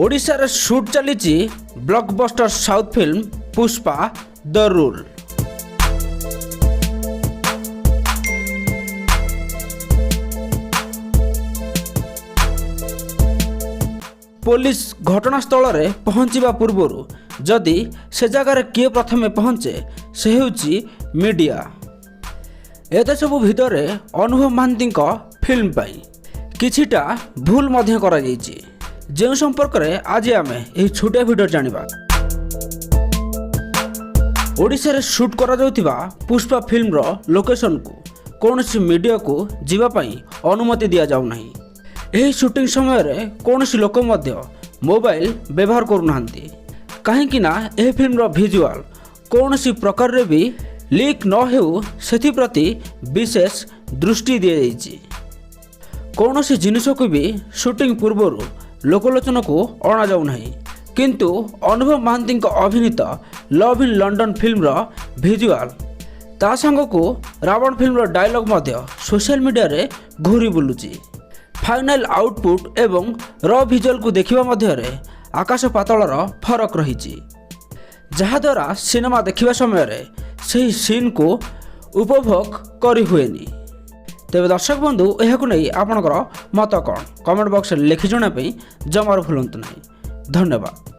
ओडिशार शूट चली blockbuster south film Pushpa the rule. Police घटनास्थल में पहुँचवा पूर्व जदि से जगार किए प्रथमे पहुँचे से होउची मीडिया। एत सब भितर अनुभव महांती फिल्म पाई किछिटा भूल मध्य करा जायछि, जो संपर्क में आज आम यह छोटिया भिडियो जानिबा। ओडिशा रे शूट करा जाउथिबा पुष्पा फिल्म रो लोकेशन को कौनसी मीडिया को जीवा पई अनुमति दिया जाउ नाही। एही शूटिंग समय रे कौनसी लोक मध्य मोबाइल व्यवहार करूनाहांती, काहेकि ना एही फिल्म रो विजुअल कौनसी प्रकार रे भी लीक न हेउ सेथि प्रति विशेष दृष्टि दिया जायछि। कौनसी जिनिस को भी शूटिंग पूर्व लोकलोचन को अणा जाऊ नहीं, किंतु अनुभव महांती अभिनीत लव इन लंडन फिल्म रो विजुअल ता संग को रावण फिल्म रो डायलॉग मध्य सोशल मीडिया रे घूरी बुलुची। फाइनल आउटपुट एवं र विजुअल को देखिबा मध्य रे आकाश पातालर फरक रही, जहाद्वारा सिनेमा देखिबा समय रे सही सीन को उपभोग करी हुएनी। तेज दर्शक बंधु यह नहीं आपणकर मत कौन कमेंट बॉक्स लिखि जणाई जमार भूलु नहीं। धन्यवाद।